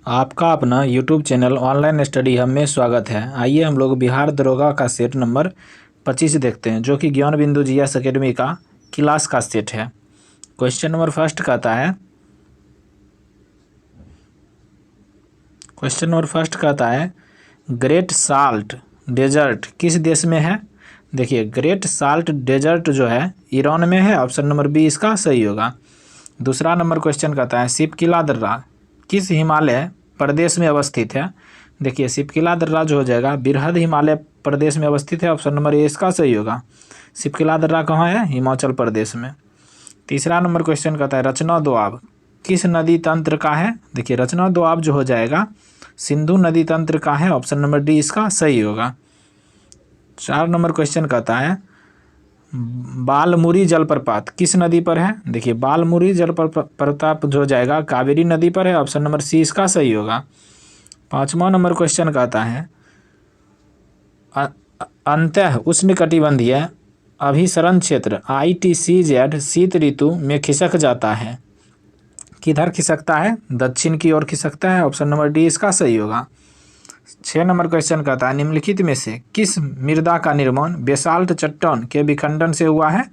आपका अपना YouTube channel online study hub में स्वागत है। आइए हम लोग बिहार दरोगा का सेट नंबर 25 देखते हैं, जो कि ज्ञान बिंदु जीएस एकेडमी का क्लास का सेट है। क्वेश्चन नंबर फर्स्ट कहता है ग्रेट साल्ट डेजर्ट किस देश में है। देखिए, ग्रेट साल्ट डेजर्ट जो है ईरान में है। ऑप्शन नंबर बी इसका सही होगा। दूसरा नंबर क्वेश्चन कहता है शिपकिला दर्रा किस हिमालय प्रदेश में अवस्थित है। देखिए, शिपकिला दर्रा जो हो जाएगा बृहद हिमालय प्रदेश में अवस्थित है। ऑप्शन नंबर ए इसका सही होगा। शिपकिला दर्रा कहाँ है? हिमाचल प्रदेश में। तीसरा नंबर क्वेश्चन कहता है रचना दोआब किस नदी तंत्र का है। देखिए, रचना दोआब जो हो जाएगा सिंधु नदी तंत्र का है। ऑप्शन नंबर डी इसका सही होगा। 4 नंबर क्वेश्चन कहता है बालमुरी जलप्रपात किस नदी पर है। देखिए, बालमुरी जलप्रपात जो हो जाएगा कावेरी नदी पर है। ऑप्शन नंबर सी इसका सही होगा। 5वां नंबर क्वेश्चन कहता है अंतः उष्णकटिबंधीय अभिसरण क्षेत्र ITCZ शीत ऋतु में खिसक जाता है। किधर खिसकता है? दक्षिण की ओर खिसकता है। ऑप्शन नंबर डी इसका सही होगा। 6 नंबर क्वेश्चन कहता है निम्नलिखित में से किस मृदा का निर्माण बेसाल्ट चट्टान के विखंडन से हुआ है।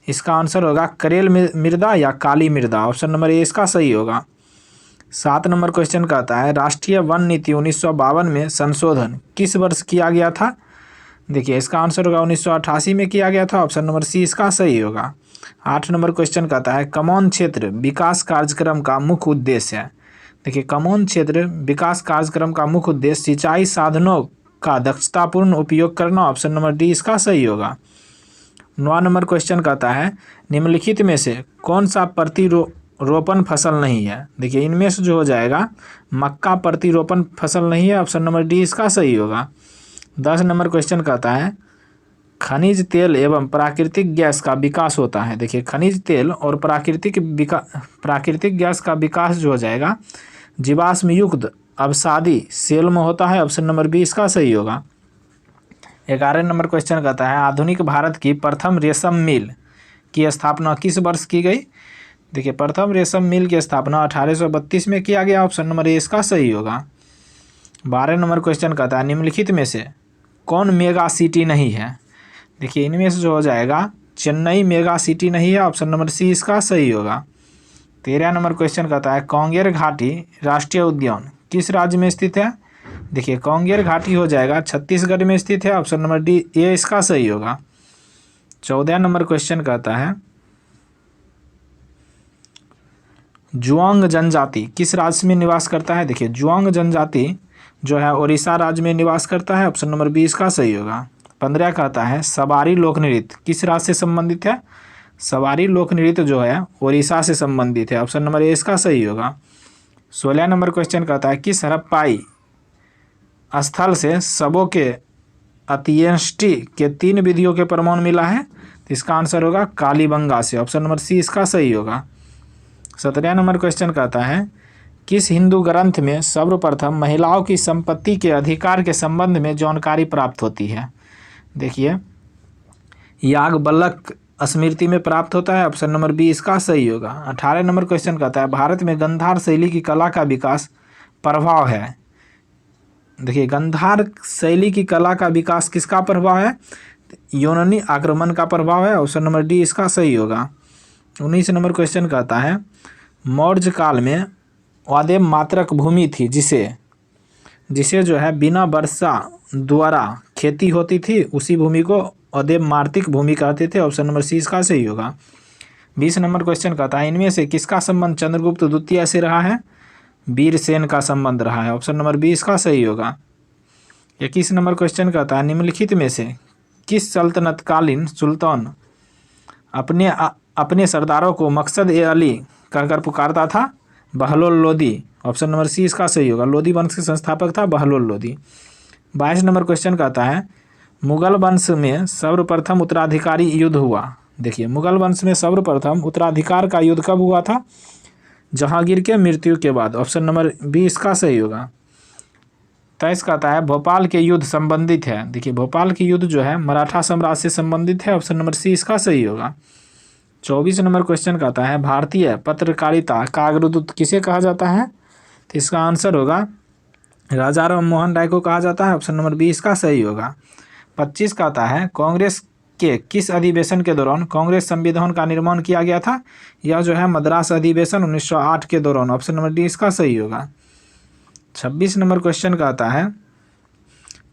इसका आंसर होगा करेल मृदा या काली मृदा। ऑप्शन नंबर ए इसका सही होगा। 7 नंबर क्वेश्चन कहता है राष्ट्रीय वन नीति 1952 में संशोधन किस वर्ष किया गया था। देखिए, इसका आंसर होगा 1988 में किया गया था। ऑप्शन नंबर सी इसका सही होगा। 8 नंबर क्वेश्चन कहता है कमौन क्षेत्र विकास कार्यक्रम का मुख्य उद्देश्य है। देखिए, कमौन क्षेत्र विकास कार्यक्रम का मुख्य उद्देश्य सिंचाई साधनों का दक्षतापूर्ण उपयोग करना। ऑप्शन नंबर डी इसका सही होगा। 9 नंबर क्वेश्चन कहता है निम्नलिखित में से कौन सा प्रतिरोपण फसल नहीं है। देखिए, इनमें से जो हो जाएगा मक्का प्रतिरोपण फसल नहीं है। ऑप्शन नंबर डी इसका सही होगा। 10 नंबर क्वेश्चन कहता है खनिज तेल एवं प्राकृतिक गैस का विकास होता है। देखिए, खनिज तेल और प्राकृतिक गैस का विकास जो हो जाएगा जीवाश्म युक्त अवसादी सेल में होता है। ऑप्शन नंबर बी इसका सही होगा। 11 नंबर क्वेश्चन कहता है आधुनिक भारत की प्रथम रेशम मिल की स्थापना किस वर्ष की गई। देखिए, प्रथम रेशम मिल की स्थापना 1832 में किया गया। ऑप्शन नंबर ए इसका सही होगा। 12 नंबर क्वेश्चन कहता है निम्नलिखित में से कौन मेगा सिटी नहीं है। देखिए, इनमें से जो हो जाएगा चेन्नई मेगा सिटी नहीं है। ऑप्शन नंबर सी इसका सही होगा। 13 नंबर क्वेश्चन कहता है कांगेर घाटी राष्ट्रीय उद्यान किस राज्य में स्थित है। देखिए, कांगेर घाटी हो जाएगा छत्तीसगढ़ में स्थित है। ऑप्शन नंबर डी ए इसका सही होगा। 14 नंबर क्वेश्चन कहता है जुआंग जनजाति किस राज्य में निवास करता है। देखिए, जुआंग जनजाति जो है उड़ीसा राज्य में निवास करता है। ऑप्शन नंबर बी इसका सही होगा। 15 कहता है सवारी लोक नृत्य किस राज्य से संबंधित है। सवारी लोक नृत्य जो है उड़ीसा से संबंधित है। ऑप्शन नंबर ए इसका सही होगा। 16 नंबर क्वेश्चन कहता है किस हड़प्पाई स्थल से शवों के अंत्येष्टि के 3 विधियों के प्रमाण मिला है। तो इसका आंसर होगा कालीबंगा से। ऑप्शन नंबर सी इसका सही होगा। 17 नंबर क्वेश्चन कहता है किस हिंदू ग्रंथ में सर्वप्रथम महिलाओं की संपत्ति के अधिकार के संबंध में जानकारी प्राप्त होती है। देखिए, याज्ञवल्क्य स्मृति में प्राप्त होता है। ऑप्शन नंबर बी इसका सही होगा। 18 नंबर क्वेश्चन कहता है भारत में गंधार शैली की कला का विकास प्रभाव है। देखिए, गंधार शैली की कला का विकास किसका प्रभाव है? यूनानी आक्रमण का प्रभाव है। ऑप्शन नंबर डी इसका सही होगा। 19 नंबर क्वेश्चन कहता है मौर्य काल में अदेम मात्रक भूमि थी जिसे जो है बिना वर्षा द्वारा खेती होती थी, उसी भूमि को अदेम मार्तिक भूमि कहते थे। ऑप्शन नंबर सी इसका सही होगा। 20 नंबर क्वेश्चन कहता है इनमें से किसका संबंध चंद्रगुप्त द्वितीय से रहा है। वीरसेन का संबंध रहा है। ऑप्शन नंबर बी इसका सही होगा। 21 नंबर क्वेश्चन कहता है निम्नलिखित में से किस सल्तनतकालीन सुल्तान अपने सरदारों को मकसद ए अली कहकर पुकारता था। Bahlol Lodi. Option number C इसका सही होगा। लोदी वंश के संस्थापक था बहलोल लोदी। 22 नंबर क्वेश्चन कहता है मुगल वंश में सर्वप्रथम उत्तराधिकारी युद्ध हुआ। देखिए, मुगल वंश में सर्वप्रथम उत्तराधिकार का युद्ध कब हुआ था? जहांगीर के मृत्यु के बाद। ऑप्शन नंबर बी इसका सही होगा। 23 कहता है भोपाल के युद्ध संबंधित है। देखिए, भोपाल के युद्ध जो है मराठा साम्राज्य से संबंधित है। ऑप्शन नंबर सी इसका सही होगा। 24 नंबर क्वेश्चन कहता है भारतीय पत्रकारिता का अग्रदूत किसे कहा जाता है। तो इसका आंसर होगा राजा राम मोहन राय को कहा जाता है, ऑप्शन नंबर बी इसका सही होगा। 25 का आता है कांग्रेस के किस अधिवेशन के दौरान कांग्रेस संविधान का निर्माण किया गया था? यह जो है मद्रास अधिवेशन 1908 के दौरान, ऑप्शन नंबर डी इसका सही होगा। 26 नंबर क्वेश्चन का आता है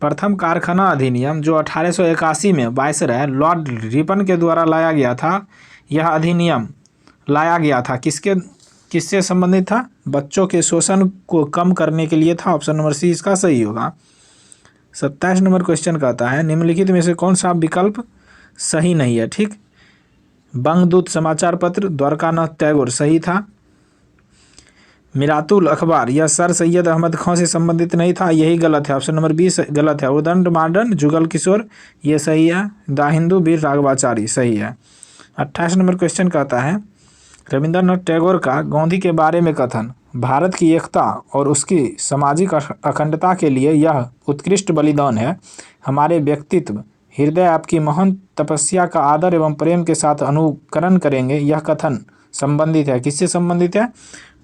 प्रथम कारखाना अधिनियम जो 1881 में वायसराय लॉर्ड रिपन के द्वारा लाया गया था, यह अधिनियम लाया गया था किससे संबंधित था? बच्चों के शोषण को कम करने के लिए था, ऑप्शन नंबर सी इसका सही होगा। 27 नंबर क्वेश्चन का आता है निम्नलिखित में से कौन सा विकल्प सही नहीं है? ठीक, बंगदूत समाचार पत्र द्वारकानाथ टैगोर सही था। मिरातुल अखबार यह सर सैयद अहमद खां से संबंधित नहीं था, यही गलत है, ऑप्शन नंबर बी गलत है। उदंड मॉडर्न जुगल किशोर ये सही है। द हिंदू वीर राघवाचारी सही है। 28 नंबर क्वेश्चन का आता है रविंद्रनाथ टैगोर का गांधी के बारे में कथन भारत की एकता और उसकी सामाजिक अखंडता के लिए यह उत्कृष्ट बलिदान है। हमारे व्यक्तित्व हृदय आपकी महान तपस्या का आदर एवं प्रेम के साथ अनुकरण करेंगे। यह कथन संबंधित है, किससे संबंधित है?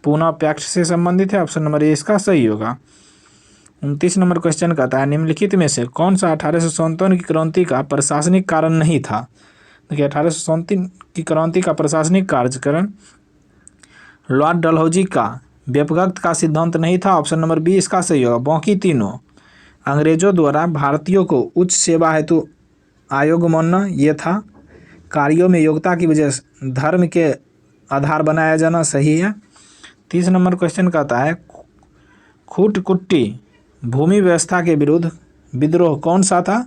पूना पैक्ट से संबंधित है, ऑप्शन नंबर ए इसका सही होगा। 29 नंबर क्वेश्चन कहता है निम्नलिखित में से कौन सा 1857 की क्रांति का प्रशासनिक कारण नहीं था? देखिए 1857 की क्रांति का प्रशासनिक कार्यकरण लॉर्ड डलहौजी का व्यपगत का सिद्धांत नहीं था, ऑप्शन नंबर बी इसका सही होगा। बाकी तीनों अंग्रेजों द्वारा भारतीयों को उच्च सेवा हेतु आयोग मानना ये था। कार्यों में योग्यता की वजह से धर्म के आधार बनाया जाना सही है। 30 नंबर क्वेश्चन कहता है खूट-कुट्टी भूमि व्यवस्था के विरुद्ध विद्रोह कौन सा था?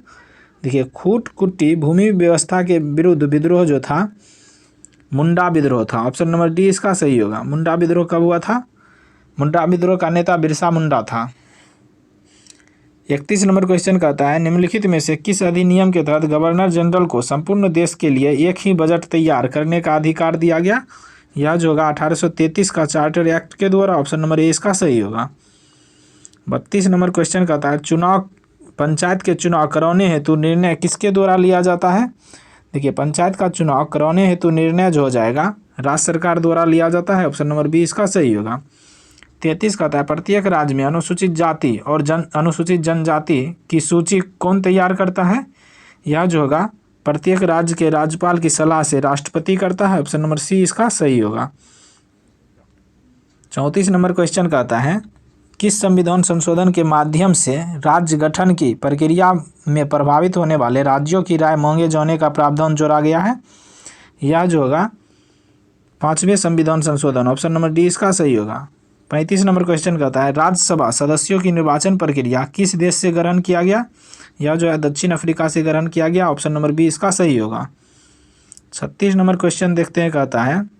देखिए खूट-कुट्टी भूमि व्यवस्था के विरुद्ध विद्रोह जो था मुंडा विद्रोह था, ऑप्शन नंबर डी इसका सही होगा। मुंडा विद्रोह कब हुआ था? मुंडा विद्रोह का नेता बिरसा मुंडा था। 31 नंबर क्वेश्चन कहता है निम्नलिखित में से किस अधिनियम के तहत गवर्नर जनरल को संपूर्ण देश के लिए एक ही बजट तैयार करने का अधिकार दिया गया? यह जो होगा 1833 का चार्टर एक्ट के द्वारा, ऑप्शन नंबर ए इसका सही होगा। 32 नंबर क्वेश्चन कहता है पंचायत के चुनाव कराने हेतु निर्णय किसके द्वारा लिया जाता है? देखिए पंचायत का चुनाव कराने हेतु निर्णय जो हो जाएगा राज्य सरकार द्वारा लिया जाता है, ऑप्शन नंबर बी इसका सही होगा। 33 कहता है प्रत्येक राज्य में अनुसूचित जाति और अनुसूचित जनजाति की सूची कौन तैयार करता है? यह जो होगा प्रत्येक राज्य के राज्यपाल की सलाह से राष्ट्रपति करता है, ऑप्शन नंबर सी इसका सही होगा। 34 नंबर क्वेश्चन कहता है किस संविधान संशोधन के माध्यम से राज्य गठन की प्रक्रिया में प्रभावित होने वाले राज्यों की राय मांगे जाने का प्रावधान जोड़ा गया है? यह जो होगा 5वें संविधान संशोधन, ऑप्शन नंबर डी इसका सही होगा। 35 नंबर क्वेश्चन कहता है राज्यसभा सदस्यों की निर्वाचन प्रक्रिया किस देश से ग्रहण किया गया? यह जो है दक्षिण अफ्रीका से ग्रहण किया गया, ऑप्शन नंबर बी इसका सही होगा। 36 नंबर क्वेश्चन देखते हैं, कहता है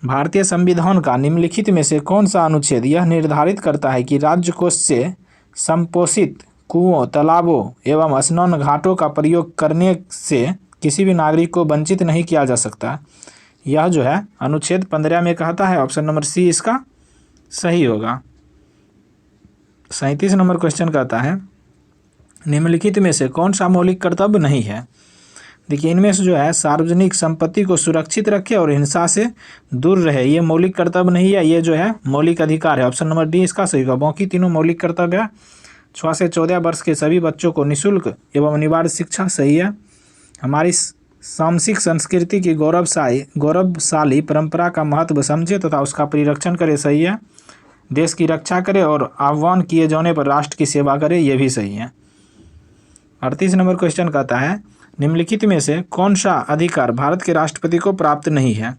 भारतीय संविधान का निम्नलिखित में से कौन सा अनुच्छेद यह निर्धारित करता है कि राज्य कोष से संपोषित कुओं, तालाबों एवं स्नान घाटों का प्रयोग करने से किसी भी नागरिक को वंचित नहीं किया जा सकता? यह जो है अनुच्छेद 15 में कहता है, ऑप्शन नंबर सी इसका सही होगा। 37 नंबर क्वेश्चन कहता है निम्नलिखित में से कौन सा मौलिक कर्तव्य नहीं है? देखिए इनमें से जो है सार्वजनिक संपत्ति को सुरक्षित रखे और हिंसा से दूर रहे, ये मौलिक कर्तव्य नहीं है, ये जो है मौलिक अधिकार है, ऑप्शन नंबर डी इसका सही होगा। बाकी तीनों मौलिक कर्तव्य है। 6 से 14 वर्ष के सभी बच्चों को निःशुल्क एवं अनिवार्य शिक्षा सही है। हमारी सांस्कृतिक संस्कृति की गौरवशाली परंपरा का महत्व समझे तथा उसका परिरक्षण करे, सही है। देश की रक्षा करे और आह्वान किए जाने पर राष्ट्र की सेवा करे, ये भी सही है। 38 नंबर क्वेश्चन कहता है निम्नलिखित में से कौन सा अधिकार भारत के राष्ट्रपति को प्राप्त नहीं है?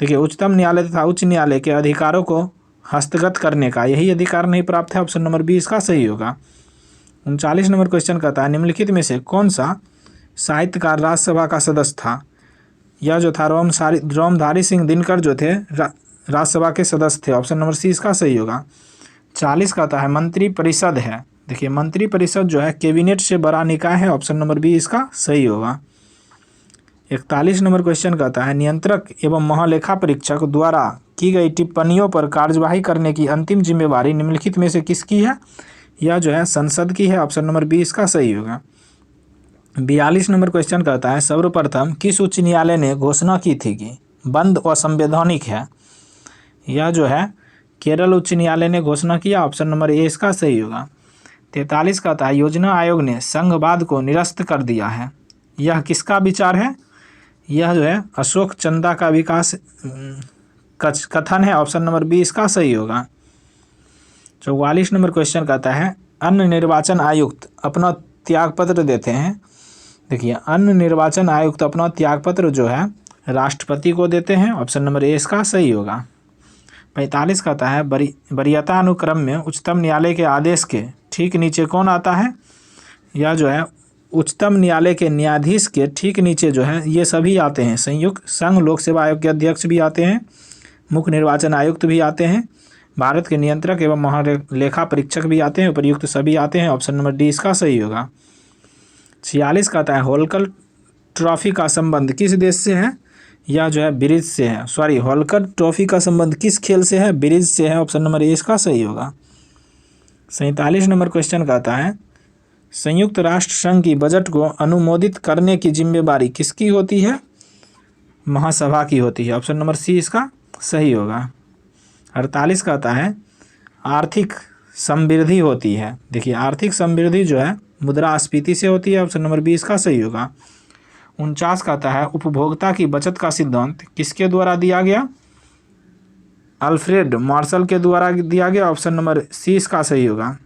देखिए उच्चतम न्यायालय तथा उच्च न्यायालय के अधिकारों को हस्तगत करने का यही अधिकार नहीं प्राप्त है, ऑप्शन नंबर बी इसका सही होगा। 39 नंबर क्वेश्चन कहता है निम्नलिखित में से कौन सा साहित्यकार राज्यसभा का सदस्य था? यह जो था रामधारी सिंह दिनकर जो थे राज्यसभा के सदस्य थे, ऑप्शन नंबर सी इसका सही होगा। 40 कहता है मंत्री परिषद है, देखिए मंत्री परिषद जो है कैबिनेट से बड़ा निकाय है, ऑप्शन नंबर बी इसका सही होगा। 41 नंबर क्वेश्चन कहता है नियंत्रक एवं महालेखा परीक्षक द्वारा की गई टिप्पणियों पर कार्यवाही करने की अंतिम जिम्मेवारी निम्नलिखित में से किसकी है? यह जो है संसद की है, ऑप्शन नंबर बी इसका सही होगा। 42 नंबर क्वेश्चन कहता है सर्वप्रथम किस उच्च न्यायालय ने घोषणा की थी कि बंद असंवैधानिक है? यह जो है केरल उच्च न्यायालय ने घोषणा किया, ऑप्शन नंबर ए इसका सही होगा। 43 का था योजना आयोग ने संघवाद को निरस्त कर दिया है, यह किसका विचार है? यह जो है अशोक चंदा का विकास कथन है, ऑप्शन नंबर बी इसका सही होगा। 44 नंबर क्वेश्चन कहता है अन्य निर्वाचन आयुक्त अपना त्यागपत्र देते हैं। देखिए अन्य निर्वाचन आयुक्त अपना त्यागपत्र जो है राष्ट्रपति को देते हैं, ऑप्शन नंबर ए इसका सही होगा। 45 कहता है वरीयता अनुक्रम में उच्चतम न्यायालय के आदेश के ठीक नीचे कौन आता है? यह जो है उच्चतम न्यायालय के न्यायाधीश के ठीक नीचे जो है ये सभी आते हैं, संयुक्त संघ लोक सेवा आयोग के अध्यक्ष भी आते हैं, मुख्य निर्वाचन आयुक्त भी आते हैं, भारत के नियंत्रक एवं महालेखा परीक्षक भी आते हैं, उपर्युक्त सभी आते हैं, ऑप्शन नंबर डी इसका सही होगा। 46 कहता है होलकर ट्रॉफी का संबंध किस देश से है? यह जो है ब्रिज से है, सॉरी होलकर ट्रॉफी का संबंध किस खेल से है? ब्रिज से है, ऑप्शन नंबर ए इसका सही होगा। 47 नंबर क्वेश्चन कहता है संयुक्त राष्ट्र संघ की बजट को अनुमोदित करने की जिम्मेदारी किसकी होती है? महासभा की होती है, ऑप्शन नंबर सी इसका सही होगा। 48 कहता है आर्थिक समृद्धि होती है। देखिए आर्थिक समृद्धि जो है मुद्रास्फीति से होती है, ऑप्शन नंबर बी इसका सही होगा। 49 कहता है उपभोक्ता की बचत का सिद्धांत किसके द्वारा दिया गया? अल्फ्रेड मार्शल के द्वारा दिया गया, ऑप्शन नंबर सी इसका सही होगा।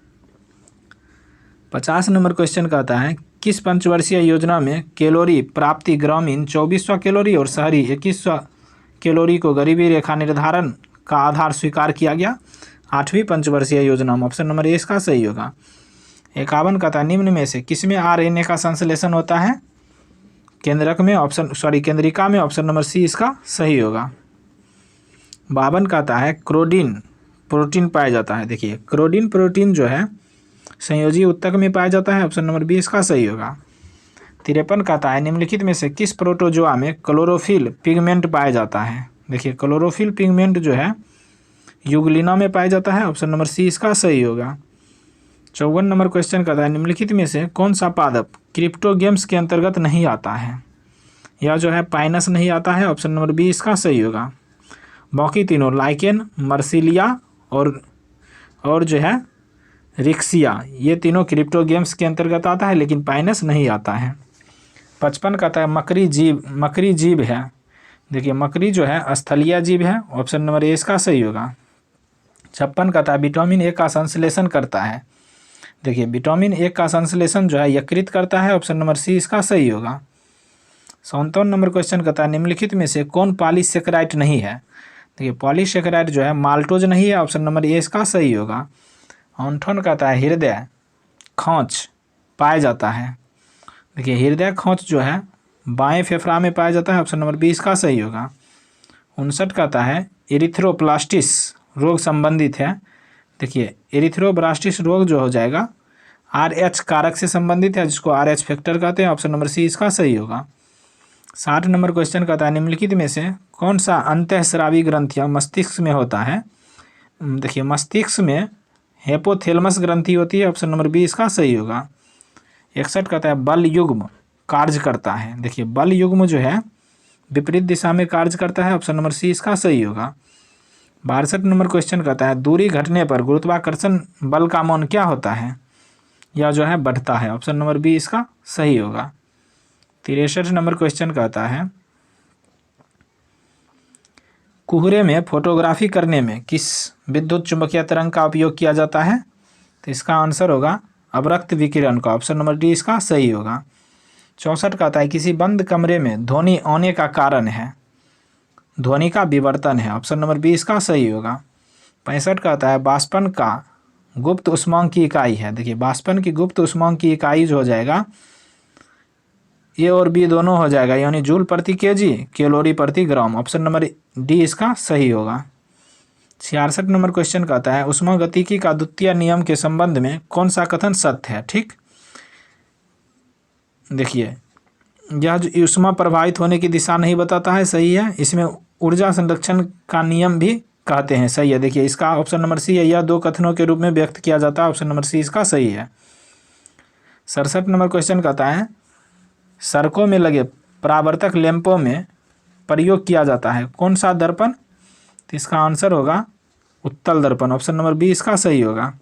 50 नंबर क्वेश्चन कहता है किस पंचवर्षीय योजना में कैलोरी प्राप्ति ग्रामीण 2400 कैलोरी और शहरी 2100 कैलोरी को गरीबी रेखा निर्धारण का आधार स्वीकार किया गया? 8वीं पंचवर्षीय योजना में, ऑप्शन नंबर ए इसका सही होगा। 51 कहता है निम्न में से किसमें आरएनए का संश्लेषण होता है? केंद्रक में, केंद्रिका में, ऑप्शन नंबर सी इसका सही होगा। 52 कहता है क्रोडीन प्रोटीन पाया जाता है। देखिए क्रोडीन प्रोटीन जो है संयोजी उत्तक में पाया जाता है, ऑप्शन नंबर बी इसका सही होगा। 53 कहता है निम्नलिखित में से किस प्रोटोजोआ में क्लोरोफिल पिगमेंट पाया जाता है? देखिए क्लोरोफिल पिगमेंट जो है यूग्लिना में पाया जाता है, ऑप्शन नंबर सी इसका सही होगा। 54 नंबर क्वेश्चन कहता है निम्नलिखित में से कौन सा पादप क्रिप्टो गेम्स के अंतर्गत नहीं आता है? यह जो है पाइनस नहीं आता है, ऑप्शन नंबर बी इसका सही होगा। बाकी तीनों लाइकेन, मर्सिलिया और जो है रिक्सिया, ये तीनों क्रिप्टो गेम्स के अंतर्गत आता है, लेकिन पाइनस नहीं आता है। 55 कहता है मकरी जीव है। देखिए मकरी जो है स्थलीय जीव है, ऑप्शन नंबर ए इसका सही होगा। 56 कहता है विटामिन ए का संश्लेषण करता है। देखिए विटामिन ए का संश्लेषण जो है यकृत करता है, ऑप्शन नंबर सी इसका सही होगा। 57 नंबर क्वेश्चन कहता है निम्नलिखित में से कौन पॉलीसेकेराइड नहीं है? देखिए पॉलीसेकेराइड जो है माल्टोज नहीं है, ऑप्शन नंबर ए इसका सही होगा। 58 कहता है हृदय खोंच पाया जाता है। देखिए हृदय खोंच जो है बाएं फेफड़ा में पाया जाता है, ऑप्शन नंबर बी इसका सही होगा। 59 कहता है एरिथ्रोब्लास्टिस रोग संबंधित है। देखिए एरिथ्रोब्लास्टिस रोग जो हो जाएगा RH कारक से संबंधित है, जिसको RH फैक्टर कहते हैं, ऑप्शन नंबर सी इसका सही होगा। 60 नंबर क्वेश्चन कहता है निम्नलिखित में से कौन सा अंतःस्रावी ग्रंथियाँ मस्तिष्क में होता है? देखिए मस्तिष्क में हेपोथैलेमस ग्रंथि होती है, ऑप्शन नंबर बी इसका सही होगा। 61 कहता है बल युग्म कार्य करता है। देखिए बल युग्म जो है विपरीत दिशा में कार्य करता है, ऑप्शन नंबर सी इसका सही होगा। 62 नंबर क्वेश्चन कहता है दूरी घटने पर गुरुत्वाकर्षण बल का मान क्या होता है? यह जो है बढ़ता है, ऑप्शन नंबर बी इसका सही होगा। 63 नंबर क्वेश्चन कहता है कोहरे में फोटोग्राफी करने में किस विद्युत चुंबकीय तरंग का उपयोग किया जाता है? तो इसका आंसर होगा अवरक्त विकिरण का, ऑप्शन नंबर डी इसका सही होगा। 64 कहता है किसी बंद कमरे में ध्वनि आने का कारण है? ध्वनि का विवर्तन है, ऑप्शन नंबर बी इसका सही होगा। 65 कहता है वाष्पन का गुप्त उष्मांक की इकाई है। देखिए वाष्पन की गुप्त उष्मांक की इकाई जो हो जाएगा ए और बी दोनों हो जाएगा, यानी जूल प्रति केजी, कैलोरी प्रति ग्राम, ऑप्शन नंबर डी इसका सही होगा। 66 नंबर क्वेश्चन कहता है ऊष्मागतिकी का द्वितीय नियम के संबंध में कौन सा कथन सत्य है? ठीक, देखिए यह जो ऊष्मा प्रभावित होने की दिशा नहीं बताता है, सही है। इसमें ऊर्जा संरक्षण का नियम भी कहते हैं, सही है। देखिए इसका ऑप्शन नंबर सी है, यह दो कथनों के रूप में व्यक्त किया जाता है, ऑप्शन नंबर सी इसका सही है। 67 नंबर क्वेश्चन कहता है सड़कों में लगे परावर्तक लैंपों में प्रयोग किया जाता है कौन सा दर्पण? तो इसका आंसर होगा उत्तल दर्पण, ऑप्शन नंबर बी इसका सही होगा।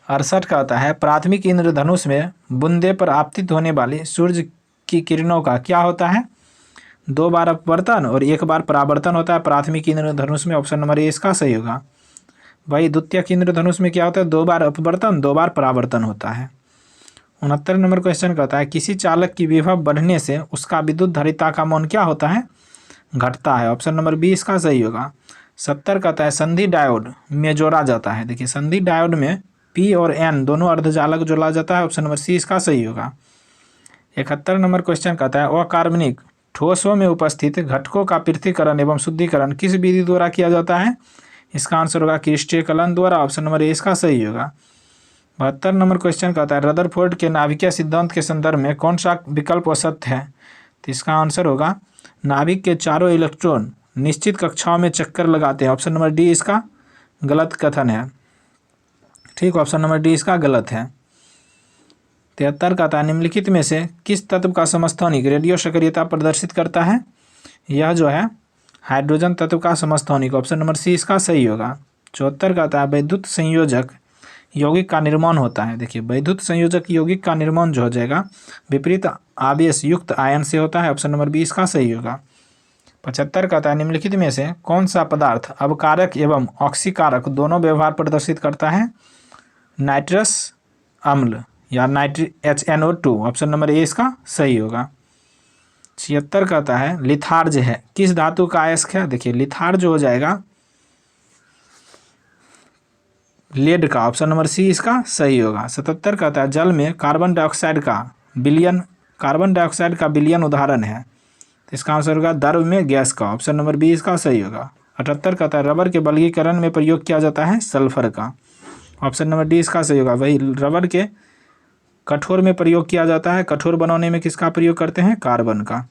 68 का आता है प्राथमिक इंद्रधनुष में बूंदे पर आपतित होने वाली सूर्य की किरणों का क्या होता है? 2 बार अपवर्तन और 1 बार परावर्तन होता है प्राथमिक इंद्रधनुष में, ऑप्शन नंबर ए इसका सही होगा। भाई द्वितीयक इंद्रधनुष में क्या होता है? 2 बार अपवर्तन 2 बार परावर्तन होता है। 69 नंबर क्वेश्चन कहता है किसी चालक की विभव बढ़ने से उसका विद्युत धारिता का मान क्या होता है? घटता है, ऑप्शन नंबर बी इसका सही होगा। 70 कहता है संधि डायोड में जोड़ा जाता है। देखिए संधि डायोड में पी और एन दोनों अर्धचालक जोड़ा जाता है, ऑप्शन नंबर सी इसका सही होगा। 71 नंबर क्वेश्चन कहता है अकार्बनिक ठोसों में उपस्थित घटकों का पृथक्करण एवं शुद्धिकरण किस विधि द्वारा किया जाता है? इसका आंसर होगा क्रिस्टलीकरण द्वारा, ऑप्शन नंबर ए इसका सही होगा। 72 नंबर क्वेश्चन कहता है रदरफोर्ड के नाभिकीय सिद्धांत के संदर्भ में कौन सा विकल्प असत्य है? तो इसका आंसर होगा नाभिक के चारों इलेक्ट्रॉन निश्चित कक्षाओं में चक्कर लगाते हैं, ऑप्शन नंबर डी इसका गलत कथन है। ठीक, ऑप्शन नंबर डी इसका गलत है। 73 का था निम्नलिखित में से किस तत्व का समस्थानिक रेडियो सक्रियता प्रदर्शित करता है? यह जो है हाइड्रोजन तत्व का समस्थानिक, ऑप्शन नंबर सी इसका सही होगा। 74 का था वैद्युत संयोजक यौगिक का निर्माण होता है। देखिए वैद्युत संयोजक यौगिक का निर्माण जो हो जाएगा विपरीत आवेश युक्त आयन से होता है, ऑप्शन नंबर बी इसका सही होगा। 75 का था निम्नलिखित में से कौन सा पदार्थ अवकारक एवं ऑक्सीकारक दोनों व्यवहार प्रदर्शित करता है? नाइट्रस अम्ल या HNO2, ऑप्शन नंबर ए इसका सही होगा। 76 कहता है लिथार्ज है किस धातु का अयस्क है? देखिए लिथार्ज जो हो जाएगा लेड का, ऑप्शन नंबर सी इसका सही होगा। 77 कहता है जल में कार्बन डाइऑक्साइड का विलयन उदाहरण है, तो इसका आंसर होगा द्रव में गैस का, ऑप्शन नंबर बी इसका सही होगा। 78 कहता है रबर के बलगीकरण में प्रयोग किया जाता है सल्फर का, ऑप्शन नंबर डी इसका सही होगा। वही रबर के कठोर में प्रयोग किया जाता है, कठोर बनाने में किसका प्रयोग करते हैं? कार्बन का।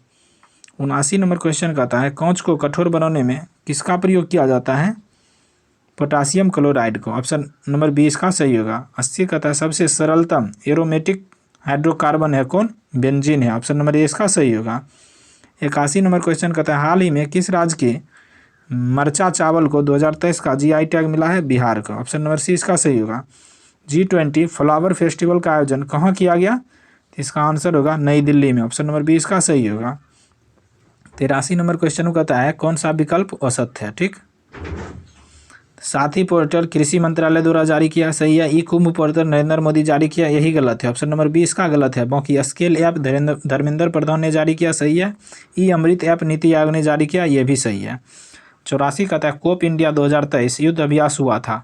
79 नंबर क्वेश्चन कहता है कांच को कठोर बनाने में किसका प्रयोग किया जाता है? पोटासियम क्लोराइड को, ऑप्शन नंबर बी इसका सही होगा। 80 कहता है सबसे सरलतम एरोमेटिक हाइड्रोकार्बन है कौन? बेंजीन है, ऑप्शन नंबर ए इसका सही होगा। 81 नंबर क्वेश्चन कहता है हाल ही में किस राज्य के मरचा चावल को 2023 का GI टैग मिला है? बिहार का, ऑप्शन नंबर सी इसका सही होगा। G20 फ्लावर फेस्टिवल का आयोजन कहाँ किया गया? इसका आंसर होगा नई दिल्ली में, ऑप्शन नंबर बी इसका सही होगा। 83 नंबर क्वेश्चन कहता है कौन सा विकल्प असत्य है? ठीक, साथी पोर्टल कृषि मंत्रालय द्वारा जारी किया, सही है। ई कुंभ पोर्टल नरेंद्र मोदी जारी किया, यही गलत है, ऑप्शन नंबर बी इसका गलत है। बाकी स्केल ऐप धर्मेंद्र प्रधान ने जारी किया, सही है। ई अमृत ऐप नीति आयोग ने जारी किया, यह भी सही है। 84 कहता है कोप इंडिया 2023 युद्ध अभ्यास हुआ था,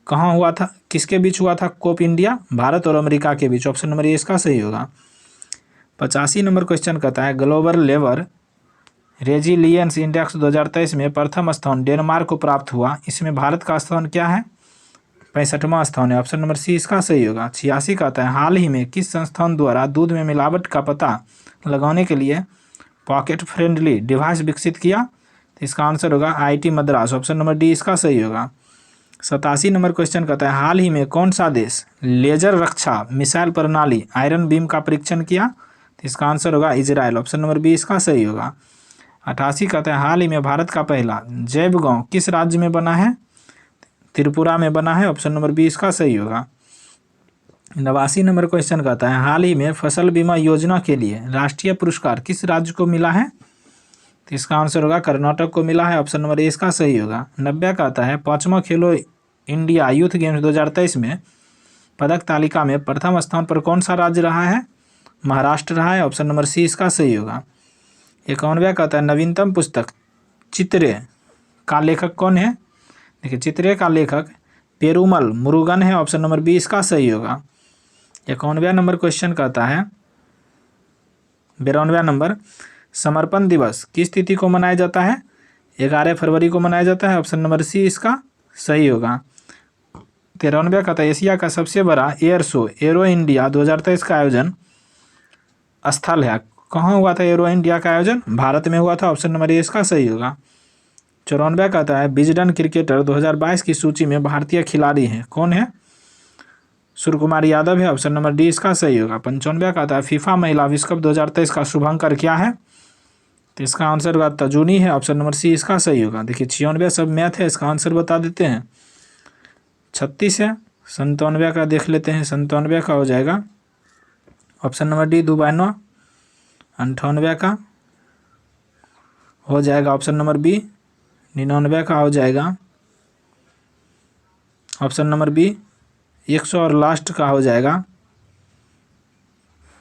कहाँ हुआ था? किसके बीच हुआ था कोप इंडिया? भारत और अमेरिका के बीच, ऑप्शन नंबर ए इसका सही होगा। 85 नंबर क्वेश्चन कहता है ग्लोबल लेबर रेजिलियंस इंडेक्स 2023 में प्रथम स्थान डेनमार्क को प्राप्त हुआ, इसमें भारत का स्थान क्या है? 65वां स्थान है, ऑप्शन नंबर सी इसका सही होगा। 86 कहता है हाल ही में किस संस्थान द्वारा दूध में मिलावट का पता लगाने के लिए पॉकेट फ्रेंडली डिवाइस विकसित किया? तो इसका आंसर होगा IIT Madras, option number D इसका सही होगा। 87 नंबर क्वेश्चन कहता है हाल ही में कौन सा देश लेजर रक्षा मिसाइल प्रणाली आयरन बीम का परीक्षण किया? तो इसका आंसर होगा इजराइल, ऑप्शन नंबर बी इसका सही होगा। 88 कहते हैं हाल ही में भारत का पहला जैव गांव किस राज्य में बना है? त्रिपुरा में बना है, ऑप्शन नंबर बी इसका सही होगा। 89 नंबर क्वेश्चन कहता है हाल ही में फसल बीमा योजना के लिए राष्ट्रीय पुरस्कार किस राज्य को मिला है? तो इसका आंसर होगा कर्नाटक को मिला है, ऑप्शन नंबर ए इसका सही होगा। 90 कहता है 5वां खेलो इंडिया यूथ गेम्स 2023 में पदक तालिका में प्रथम स्थान पर कौन सा राज्य रहा है? महाराष्ट्र रहा है, ऑप्शन नंबर सी इसका सही होगा। 91 कहता है नवीनतम पुस्तक चित्रे का लेखक कौन है? देखिए चित्रे का लेखक पेरुमल मुरुगन है, ऑप्शन नंबर बी इसका सही होगा। 91 नंबर क्वेश्चन कहता है 92 नंबर समर्पण दिवस किस तिथि को मनाया जाता है? 11 फरवरी को मनाया जाता है, ऑप्शन नंबर सी इसका सही होगा। 93 कहता है एशिया का सबसे बड़ा एयर शो एरो इंडिया 2023 का आयोजन स्थल है, कहाँ हुआ था एरो इंडिया का आयोजन? भारत में हुआ था, ऑप्शन नंबर ए इसका सही होगा। 94 कहता है विजडन क्रिकेटर 2022 की सूची में भारतीय खिलाड़ी हैं, कौन है? सूर्य कुमार यादव है, ऑप्शन नंबर डी इसका सही होगा। 95 कहता है फीफा महिला विश्व कप 2023 का शुभांकर क्या है? तो इसका आंसर का तर्जुनी है, ऑप्शन नंबर सी इसका सही होगा। देखिए 96 सब मैथ है, इसका आंसर बता देते हैं। 36 है, 97 का देख लेते हैं, 97 का हो जाएगा ऑप्शन नंबर डी 92। 98 का हो जाएगा ऑप्शन नंबर बी 99 का हो जाएगा ऑप्शन नंबर बी 100 और लास्ट का हो जाएगा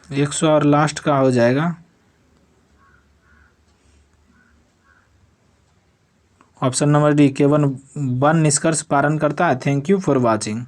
100 और लास्ट का हो जाएगा ऑप्शन नंबर डी केवल वन निष्कर्ष पारण करता है। Thank you for watching.